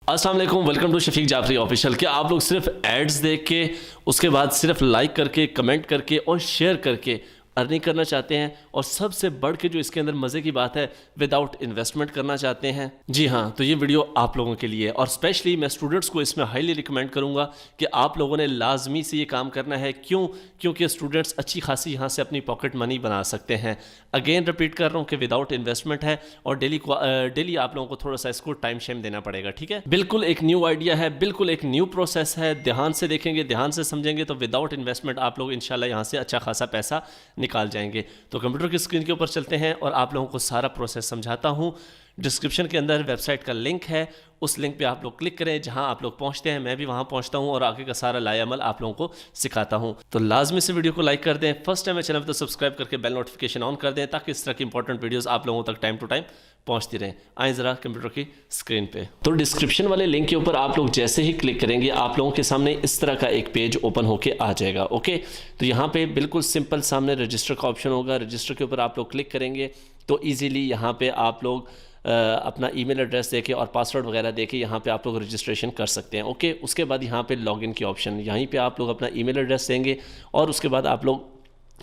अस्सलाम वालेकुम, welcome to Shafiq Jafri official. क्या आप लोग सिर्फ एड्स देख के, उसके बाद सिर्फ लाइक करके, कमेंट करके और शेयर करके अर्निंग करना चाहते हैं, और सबसे बढ़ के जो इसके अंदर मज़े की बात है, विदाउट इन्वेस्टमेंट करना चाहते हैं? जी हाँ, तो ये वीडियो आप लोगों के लिए है। और स्पेशली मैं स्टूडेंट्स को इसमें हाईली रिकमेंड करूँगा कि आप लोगों ने लाजमी से ये काम करना है। क्योंकि स्टूडेंट्स अच्छी खासी यहाँ से अपनी पॉकेट मनी बना सकते हैं। अगेन रिपीट कर रहा हूँ कि विदाउट इन्वेस्टमेंट है, और डेली आप लोगों को थोड़ा सा इसको टाइम शेम देना पड़ेगा। ठीक है, बिल्कुल एक न्यू आइडिया है, बिल्कुल एक न्यू प्रोसेस है। ध्यान से देखेंगे, ध्यान से समझेंगे तो विदाउट इन्वेस्टमेंट आप लोग इंशाल्लाह यहाँ से अच्छा खासा पैसा निकाल जाएंगे। तो कंप्यूटर की स्क्रीन के ऊपर चलते हैं और आप लोगों को सारा प्रोसेस समझाता हूँ। डिस्क्रिप्शन के अंदर वेबसाइट का लिंक है, उस लिंक पे आप लोग क्लिक करें। जहां आप लोग पहुंचते हैं मैं भी वहां पहुंचता हूं और आगे का सारा लायामल आप लोगों को सिखाता हूं। तो लाजमी से वीडियो को लाइक कर दें, फर्स्ट टाइम चैनल तो सब्सक्राइब करके बेल नोटिफिकेशन ऑन कर दें, ताकि इस तरह की इंपॉर्टेंट वीडियोस आप लोगों तक टाइम टू टाइम पहुंचती रहें। आए ज़रा कंप्यूटर की स्क्रीन पे। तो डिस्क्रिप्शन वाले लिंक के ऊपर आप लोग जैसे ही क्लिक करेंगे, आप लोगों के सामने इस तरह का एक पेज ओपन होके आ जाएगा। ओके, तो यहाँ पे बिल्कुल सिंपल सामने रजिस्टर का ऑप्शन होगा। रजिस्टर के ऊपर आप लोग क्लिक करेंगे तो ईजिली यहाँ पे आप लोग अपना ईमेल एड्रेस देके और पासवर्ड वगैरह देके यहाँ पे आप लोग रजिस्ट्रेशन कर सकते हैं। ओके, उसके बाद यहाँ पे लॉगिन की ऑप्शन, यहीं पे आप लोग अपना ईमेल एड्रेस देंगे और उसके बाद आप लोग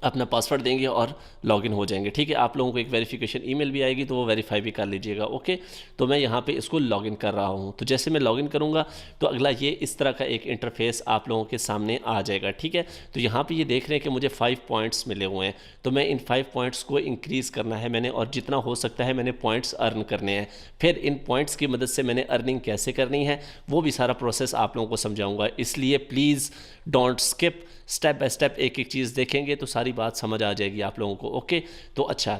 अपना पासवर्ड देंगे और लॉगिन हो जाएंगे। ठीक है, आप लोगों को एक वेरिफिकेशन ईमेल भी आएगी, तो वो वेरीफाई भी कर लीजिएगा। ओके, तो मैं यहाँ पे इसको लॉगिन कर रहा हूँ। तो जैसे मैं लॉगिन करूँगा तो अगला ये इस तरह का एक इंटरफेस आप लोगों के सामने आ जाएगा। ठीक है, तो यहाँ पे ये देख रहे हैं कि मुझे 5 पॉइंट्स मिले हुए हैं, तो मैं इन 5 पॉइंट्स को इंक्रीज़ करना है मैंने, और जितना हो सकता है मैंने पॉइंट्स अर्न करने हैं। फिर इन पॉइंट्स की मदद से मैंने अर्निंग कैसे करनी है वो भी सारा प्रोसेस आप लोगों को समझाऊँगा। इसलिए please don't skip, step by step एक एक चीज़ देखेंगे तो सारी बात समझ आ जाएगी आप लोगों को। ओके, तो अच्छा,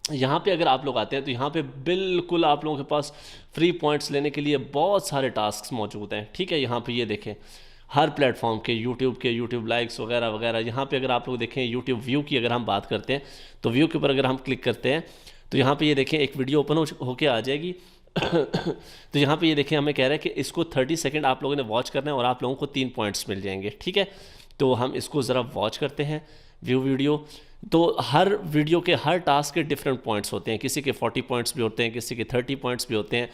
यहाँ पे अगर आप लोग आते हैं तो यहाँ पे बिल्कुल आप लोगों के पास फ्री पॉइंट्स लेने के लिए बहुत सारे टास्क मौजूद हैं। ठीक है, यहाँ पे ये देखें, हर प्लेटफॉर्म के, यूट्यूब लाइक्स वगैरह वगैरह। यहाँ पे अगर आप लोग देखें यूट्यूब व्यू की अगर हम बात करते हैं तो व्यू के ऊपर अगर हम क्लिक करते हैं तो यहाँ पे ये देखें एक वीडियो ओपन होके आ जाएगी। तो यहाँ पे ये देखें हमें कह रहा है कि इसको 30 सेकंड आप लोगों ने वॉच करना है और आप लोगों को 3 पॉइंट्स मिल जाएंगे। ठीक है, तो हम इसको ज़रा वॉच करते हैं व्यू वीडियो। तो हर वीडियो के हर टास्क के डिफरेंट पॉइंट्स होते हैं, किसी के 40 पॉइंट्स भी होते हैं, किसी के 30 पॉइंट्स भी होते हैं,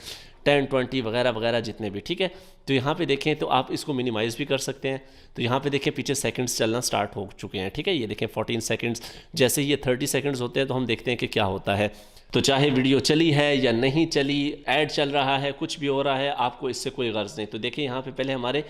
10, 20 वगैरह वगैरह जितने भी। ठीक है, तो यहाँ पे देखें तो आप इसको मिनिमाइज़ भी कर सकते हैं। तो यहाँ पे देखें पीछे सेकंड्स चलना स्टार्ट हो चुके हैं। ठीक है, ये देखें 14 सेकंड्स, जैसे ये 30 सेकंड्स होते हैं तो हम देखते हैं कि क्या होता है। तो चाहे वीडियो चली है या नहीं चली, ऐड चल रहा है, कुछ भी हो रहा है, आपको इससे कोई गर्ज नहीं। तो देखिए यहाँ पे पहले हमारे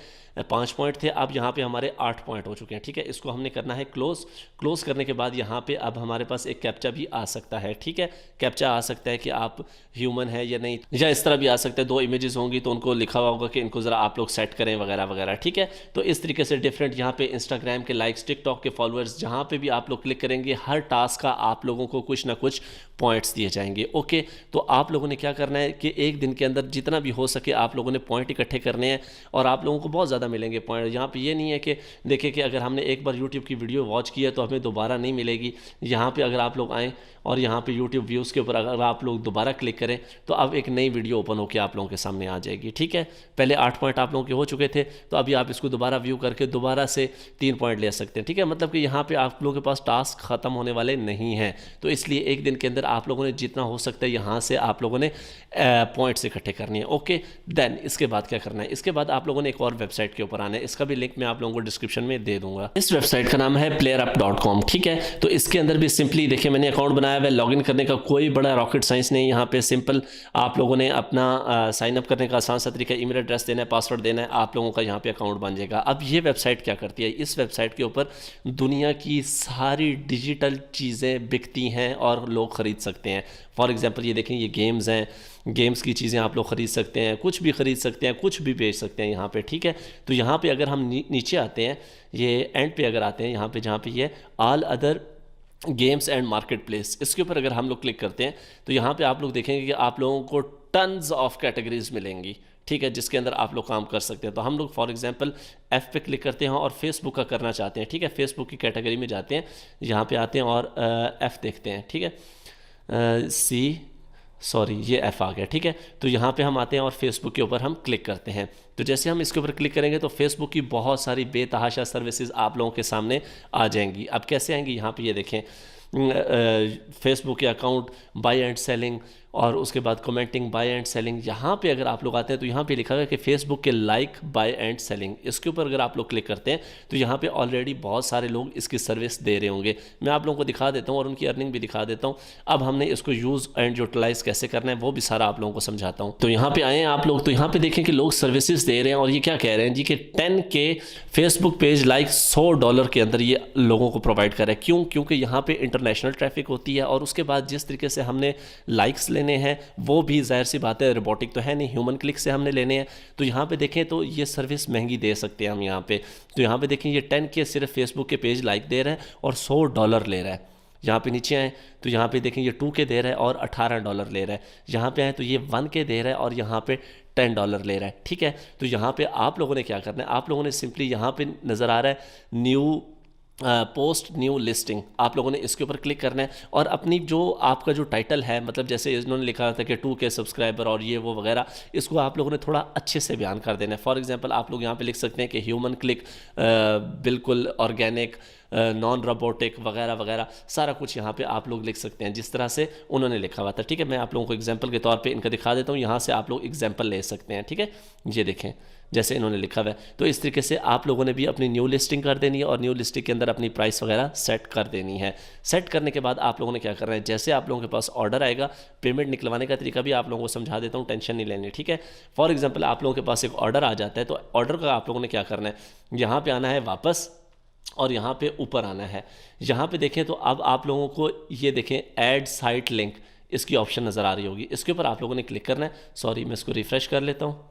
5 पॉइंट थे, अब यहाँ पे हमारे 8 पॉइंट हो चुके हैं। ठीक है, इसको हमने करना है क्लोज करने के बाद यहाँ पे अब हमारे पास एक कैप्चा भी आ सकता है। ठीक है, कैप्चा आ सकता है कि आप ह्यूमन है या नहीं, या इस तरह भी आ सकता है, 2 इमेजेस होंगी तो उनको लिखा हुआ होगा कि इनको ज़रा आप लोग सेट करें वगैरह वगैरह। ठीक है, तो इस तरीके से डिफरेंट यहाँ पे इंस्टाग्राम के लाइक्स, टिकटॉक के फॉलोअर्स, जहाँ पे भी आप लोग क्लिक करेंगे हर टास्क का आप लोगों को कुछ ना कुछ पॉइंट्स दिए जाएंगे। ओके, तो आप लोगों ने क्या करना है कि एक दिन के अंदर जितना भी हो सके आप लोगों ने पॉइंट इकट्ठे करने हैं, और आप लोगों को बहुत ज़्यादा मिलेंगे पॉइंट। यहाँ पे ये नहीं है कि देखिए कि अगर हमने एक बार यूट्यूब की वीडियो वॉच की है तो हमें दोबारा नहीं मिलेगी। यहाँ पे अगर आप लोग आएँ और यहाँ पे यूट्यूब व्यूज़ के ऊपर अगर आप लोग दोबारा क्लिक करें तो अब एक नई वीडियो ओपन होकर आप लोगों के सामने आ जाएगी। ठीक है, पहले 8 पॉइंट आप लोगों के हो चुके थे, तो अभी आप इसको दोबारा व्यू करके दोबारा से 3 पॉइंट ले सकते हैं। ठीक है, मतलब कि यहाँ पे आप लोगों के पास टास्क ख़त्म होने वाले नहीं हैं। तो इसलिए एक दिन के अंदर आप लोगों ने जितना हो सकता है यहाँ से आप लोगों ने पॉइंट्स इकट्ठे करनी है। ओके, देन इसके बाद क्या करना है, इसके बाद आप लोगों ने एक और वेबसाइट के ऊपर आना है। इसका भी लिंक मैं आप लोगों को डिस्क्रिप्शन में दे दूंगा। इस वेबसाइट का नाम है playerup.com। ठीक है, तो इसके अंदर भी सिंपली देखिए मैंने अकाउंट बनाया हुआ है। लॉगिन करने का कोई बड़ा रॉकेट साइंस नहीं, यहाँ पे सिंपल आप लोगों ने अपना साइन अप करने का आसान सा तरीका, ईमेल एड्रेस देना है, पासवर्ड देना है, आप लोगों का यहाँ पे अकाउंट बन जाएगा। अब ये वेबसाइट क्या करती है, इस वेबसाइट के ऊपर दुनिया की सारी डिजिटल चीज़ें बिकती हैं और लोग ख़रीद सकते हैं। फॉर एग्जांपल ये देखें, ये गेम्स हैं, गेम्स की चीज़ें आप लोग ख़रीद सकते हैं, कुछ भी ख़रीद सकते हैं, कुछ भी बेच सकते हैं यहाँ पे। ठीक है, तो यहाँ पे अगर हम नीचे आते हैं, ये एंड पे अगर आते हैं, यहाँ पे जहाँ पे ये all other games and market place, इसके ऊपर अगर हम लोग क्लिक करते हैं तो यहाँ पे आप लोग देखेंगे कि आप लोगों को टन्स ऑफ कैटेगरीज मिलेंगी। ठीक है, जिसके अंदर आप लोग काम कर सकते हैं। तो हम लोग फॉर एग्जांपल एफ पे क्लिक करते हैं और फेसबुक का करना चाहते हैं। ठीक है, फेसबुक की कैटेगरी में जाते हैं, यहाँ पे आते हैं और एफ देखते हैं। ठीक है, ये एफ़ आ गया। ठीक है, तो यहाँ पे हम आते हैं और फेसबुक के ऊपर हम क्लिक करते हैं। तो जैसे हम इसके ऊपर क्लिक करेंगे तो फेसबुक की बहुत सारी बेतहाशा सर्विसेज आप लोगों के सामने आ जाएंगी। अब कैसे आएंगी, यहाँ पे ये देखें, फेसबुक के अकाउंट, बाई एंड सेलिंग, और उसके बाद कमेंटिंग, बाय एंड सेलिंग। यहाँ पे अगर आप लोग आते हैं तो यहाँ पे लिखा हुआ है कि फेसबुक के लाइक, बाय एंड सेलिंग, इसके ऊपर अगर आप लोग क्लिक करते हैं तो यहाँ पे ऑलरेडी बहुत सारे लोग इसकी सर्विस दे रहे होंगे। मैं आप लोगों को दिखा देता हूँ और उनकी अर्निंग भी दिखा देता हूँ। अब हमने इसको यूज़ एंड यूटिलाइज कैसे करना है वो भी सारा आप लोगों को समझाता हूँ। तो यहाँ पे आए हैं आप लोग, तो यहाँ पे देखें कि लोग सर्विसेज दे रहे हैं और ये क्या कह रहे हैं जी कि 10K फेसबुक पेज लाइक $100 के अंदर ये लोगों को प्रोवाइड कर रहा है। क्यों? क्योंकि यहाँ पे इंटरनेशनल ट्रैफिक होती है और उसके बाद जिस तरीके से हमने लाइक्स लेने हैं वो भी जाहिर सी बात है रोबोटिक तो है नहीं, ह्यूमन क्लिक से हमने लेने हैं। तो यहाँ पे देखें तो ये सर्विस महंगी दे सकते हैं हम यहाँ पे। तो यहाँ पे देखें ये 10K सिर्फ फेसबुक के पेज लाइक दे रहा है और $100 ले रहा है। यहाँ पे नीचे आए तो यहाँ पे देखें ये 2K दे रहा है और $18 ले रहा है। यहाँ पे आए तो ये 1K दे रहा है और यहाँ पे $10 ले रहा है। ठीक है, तो यहाँ पे आप लोगों ने क्या करना है, आप लोगों ने सिंपली यहाँ पे नज़र आ रहा है न्यू पोस्ट न्यू लिस्टिंग, आप लोगों ने इसके ऊपर क्लिक करना है और अपनी जो आपका जो टाइटल है, मतलब जैसे इन्होंने लिखा था कि 2K सब्सक्राइबर और ये वो वगैरह, इसको आप लोगों ने थोड़ा अच्छे से बयान कर देना है। फॉर एग्जांपल आप लोग यहाँ पे लिख सकते हैं कि ह्यूमन क्लिक, बिल्कुल ऑर्गेनिक, नॉन रोबोटिक वगैरह वगैरह, सारा कुछ यहाँ पे आप लोग लिख सकते हैं जिस तरह से उन्होंने लिखा हुआ था। ठीक है, मैं आप लोगों को एग्जांपल के तौर पे इनका दिखा देता हूँ, यहाँ से आप लोग एग्जांपल ले सकते हैं। ठीक है, ये देखें जैसे इन्होंने लिखा हुआ है, तो इस तरीके से आप लोगों ने भी अपनी न्यू लिस्टिंग कर देनी है और न्यू लिस्टिंग के अंदर अपनी प्राइस वगैरह सेट कर देनी है। सेट करने के बाद आप लोगों ने क्या करना है, जैसे आप लोगों के पास ऑर्डर आएगा, पेमेंट निकलवाने का तरीका भी आप लोगों को समझा देता हूँ, टेंशन नहीं लेनी। ठीक है, फॉर एग्जाम्पल आप लोगों के पास एक ऑर्डर आ जाता है तो ऑर्डर का आप लोगों ने क्या करना है, यहाँ पर आना है वापस और यहाँ पे ऊपर आना है। यहाँ पे देखें तो अब आप लोगों को ये देखें ऐड साइट लिंक, इसकी ऑप्शन नज़र आ रही होगी, इसके ऊपर आप लोगों ने क्लिक करना है। सॉरी, मैं इसको रिफ्रेश कर लेता हूँ।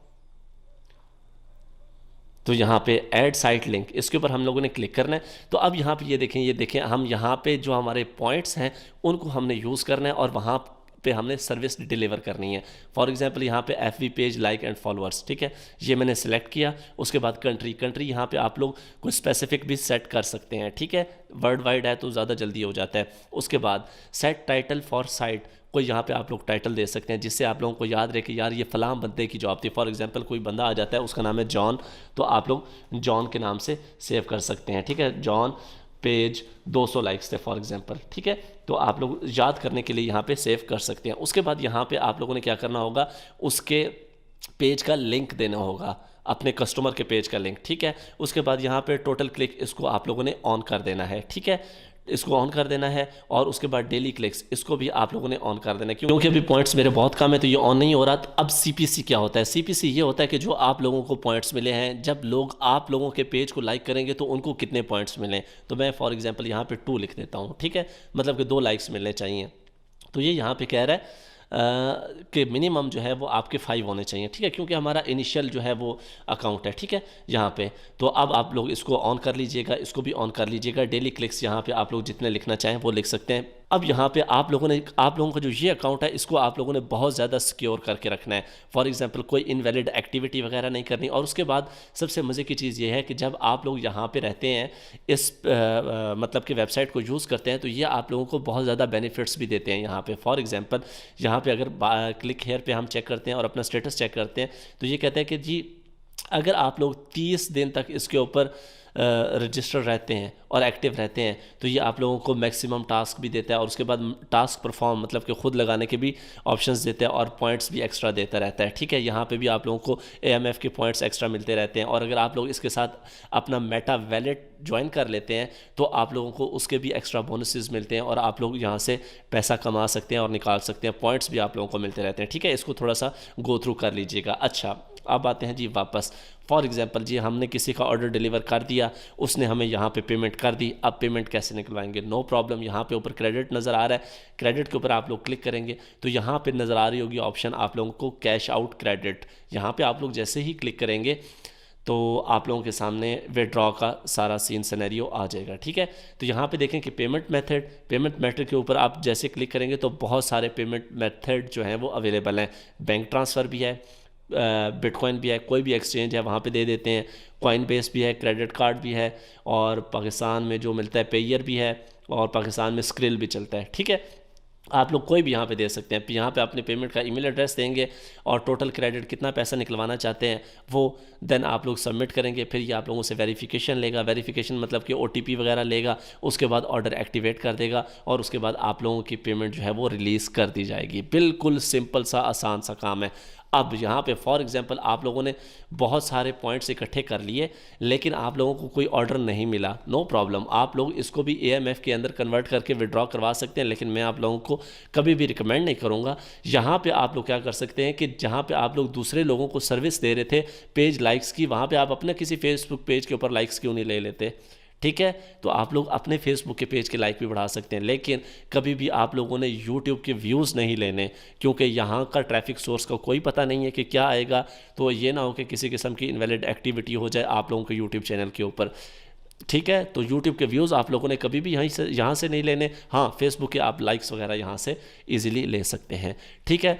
तो यहाँ पे ऐड साइट लिंक, इसके ऊपर हम लोगों ने क्लिक करना है। तो अब यहाँ पे ये देखें हम यहाँ पे जो हमारे पॉइंट्स हैं उनको हमने यूज़ करना है और वहाँ पे हमने सर्विस डिलीवर करनी है। फॉर एग्जांपल यहाँ पे FB page like and followers, ठीक है, ये मैंने सेलेक्ट किया। उसके बाद कंट्री यहाँ पे आप लोग कुछ स्पेसिफिक भी सेट कर सकते हैं। ठीक है, वर्ल्ड वाइड है तो ज़्यादा जल्दी हो जाता है। उसके बाद सेट टाइटल फॉर साइट, कोई यहाँ पे आप लोग टाइटल दे सकते हैं जिससे आप लोगों को याद रहे कि यार ये फ़लाँ बंदे की जॉब थी। फॉर एग्जांपल कोई बंदा आ जाता है, उसका नाम है जॉन, तो आप लोग जॉन के नाम से सेव कर सकते हैं। ठीक है, जॉन पेज 200 लाइक्स थे फॉर एग्जांपल। ठीक है, तो आप लोग याद करने के लिए यहाँ पे सेव कर सकते हैं। उसके बाद यहाँ पे आप लोगों ने क्या करना होगा, उसके पेज का लिंक देना होगा, अपने कस्टमर के पेज का लिंक। ठीक है, उसके बाद यहाँ पे टोटल क्लिक, इसको आप लोगों ने ऑन कर देना है। ठीक है, इसको ऑन कर देना है और उसके बाद डेली क्लिक्स, इसको भी आप लोगों ने ऑन कर देना है। क्योंकि अभी पॉइंट्स मेरे बहुत कम है तो ये ऑन नहीं हो रहा। तो अब CPC क्या होता है, CPC ये होता है कि जो आप लोगों को पॉइंट्स मिले हैं, जब लोग आप लोगों के पेज को लाइक करेंगे तो उनको कितने पॉइंट्स मिले। तो मैं फॉर एग्जांपल यहाँ पे 2 लिख देता हूँ। ठीक है, मतलब कि 2 लाइक्स मिलने चाहिए। तो ये यहाँ पे कह रहा है कि मिनिमम जो है वो आपके 5 होने चाहिए। ठीक है, क्योंकि हमारा इनिशियल जो है वो अकाउंट है। ठीक है, यहाँ पे तो अब आप लोग इसको ऑन कर लीजिएगा, इसको भी ऑन कर लीजिएगा। डेली क्लिक्स यहाँ पे आप लोग जितने लिखना चाहें वो लिख सकते हैं। अब यहाँ पे आप लोगों का जो ये अकाउंट है इसको आप लोगों ने बहुत ज़्यादा सिक्योर करके रखना है। फॉर एग्जांपल कोई इनवैलिड एक्टिविटी वगैरह नहीं करनी। और उसके बाद सबसे मज़े की चीज़ ये है कि जब आप लोग यहाँ पे रहते हैं, इस मतलब कि वेबसाइट को यूज़ करते हैं, तो ये आप लोगों को बहुत ज़्यादा बेनिफिट्स भी देते हैं यहाँ पे। फॉर एग्जांपल यहाँ पे अगर क्लिक हेयर पे हम चेक करते हैं और अपना स्टेटस चेक करते हैं तो ये कहते हैं कि जी अगर आप लोग 30 दिन तक इसके ऊपर रजिस्टर रहते हैं और एक्टिव रहते हैं तो ये आप लोगों को मैक्सिमम टास्क भी देता है और उसके बाद टास्क परफॉर्म मतलब कि खुद लगाने के भी ऑप्शंस देते हैं और पॉइंट्स भी एक्स्ट्रा देता रहता है। ठीक है, यहाँ पे भी आप लोगों को AMF के पॉइंट्स एक्स्ट्रा मिलते रहते हैं। और अगर आप लोग इसके साथ अपना मेटा वैलेट ज्वाइन कर लेते हैं तो आप लोगों को उसके भी एक्स्ट्रा बोनसेस मिलते हैं और आप लोग यहाँ से पैसा कमा सकते हैं और निकाल सकते हैं। पॉइंट्स भी आप लोगों को मिलते रहते हैं। ठीक है, इसको थोड़ा सा गो थ्रू कर लीजिएगा। अच्छा, अब आते हैं जी वापस। फॉर एग्जांपल जी हमने किसी का ऑर्डर डिलीवर कर दिया, उसने हमें यहाँ पे पेमेंट कर दी। अब पेमेंट कैसे निकलवाएंगे, नो प्रॉब्लम। यहाँ पे ऊपर क्रेडिट नज़र आ रहा है, क्रेडिट के ऊपर आप लोग क्लिक करेंगे तो यहाँ पे नज़र आ रही होगी ऑप्शन आप लोगों को कैश आउट क्रेडिट। यहाँ पे आप लोग जैसे ही क्लिक करेंगे तो आप लोगों के सामने विड्रॉ का सारा सीन सिनेरियो आ जाएगा। ठीक है, तो यहाँ पे देखें कि पेमेंट मेथड के ऊपर आप जैसे क्लिक करेंगे तो बहुत सारे पेमेंट मेथड जो हैं वो अवेलेबल हैं। बैंक ट्रांसफ़र भी है, बिटकॉइन भी है, कोई भी एक्सचेंज है वहाँ पे दे देते हैं, कॉइन बेस भी है, क्रेडिट कार्ड भी है और पाकिस्तान में जो मिलता है पेयर भी है और पाकिस्तान में स्क्रिल भी चलता है। ठीक है, आप लोग कोई भी यहाँ पे दे सकते हैं। यहाँ पे अपने पेमेंट का ईमेल एड्रेस देंगे और टोटल क्रेडिट कितना पैसा निकलवाना चाहते हैं वो देन आप लोग सबमिट करेंगे। फिर ये आप लोगों से वेरिफिकेशन लेगा, वेरिफिकेशन मतलब कि OTP वगैरह लेगा, उसके बाद ऑर्डर एक्टिवेट कर देगा और उसके बाद आप लोगों की पेमेंट जो है वो रिलीज़ कर दी जाएगी। बिल्कुल सिंपल सा आसान सा काम है। अब यहाँ पे फॉर एग्जांपल आप लोगों ने बहुत सारे पॉइंट्स इकट्ठे कर लिए लेकिन आप लोगों को कोई ऑर्डर नहीं मिला, नो प्रॉब्लम, आप लोग इसको भी AMF के अंदर कन्वर्ट करके विड्रॉ करवा सकते हैं। लेकिन मैं आप लोगों को कभी भी रिकमेंड नहीं करूँगा। यहाँ पे आप लोग क्या कर सकते हैं कि जहाँ पे आप लोग दूसरे लोगों को सर्विस दे रहे थे पेज लाइक्स की, वहाँ पर आप अपने किसी फेसबुक पेज के ऊपर लाइक्स क्यों नहीं ले लेते? ठीक है, तो आप लोग अपने फेसबुक के पेज के लाइक भी बढ़ा सकते हैं। लेकिन कभी भी आप लोगों ने यूट्यूब के व्यूज़ नहीं लेने, क्योंकि यहाँ का ट्रैफिक सोर्स का कोई पता नहीं है कि क्या आएगा। तो ये ना हो कि किसी किस्म की इनवैलिड एक्टिविटी हो जाए आप लोगों के यूट्यूब चैनल के ऊपर। ठीक है, तो यूट्यूब के व्यूज़ आप लोगों ने कभी भी यहाँ से नहीं लेने। हाँ, फेसबुक के आप लाइक्स वगैरह यहाँ से ईजिली ले सकते हैं। ठीक है,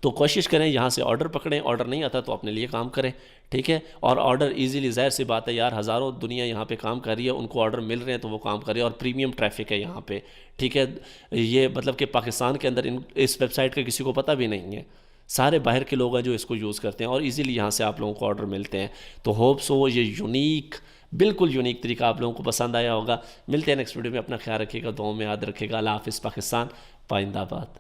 तो कोशिश करें यहाँ से ऑर्डर पकड़ें, ऑर्डर नहीं आता तो अपने लिए काम करें। ठीक है, और ऑर्डर इजीली, ज़ाहिर सी बात है यार, हज़ारों दुनिया यहाँ पे काम कर रही है, उनको ऑर्डर मिल रहे हैं तो वो काम कर रहे हैं और प्रीमियम ट्रैफिक है यहाँ पे। ठीक है, ये मतलब कि पाकिस्तान के अंदर इस वेबसाइट का किसी को पता भी नहीं है, सारे बाहर के लोग हैं जो इसको यूज़ करते हैं और इजीली यहाँ से आप लोगों को ऑर्डर मिलते हैं। तो होप सो ये यूनिक, बिल्कुल यूनिक तरीका आप लोगों को पसंद आया होगा। मिलते हैं नेक्स्ट वीडियो में, अपना ख्याल रखिएगा, दुआओं में याद रखिएगा। अल्लाह हाफ़िज़। पाकिस्तान पाइंदाबाद।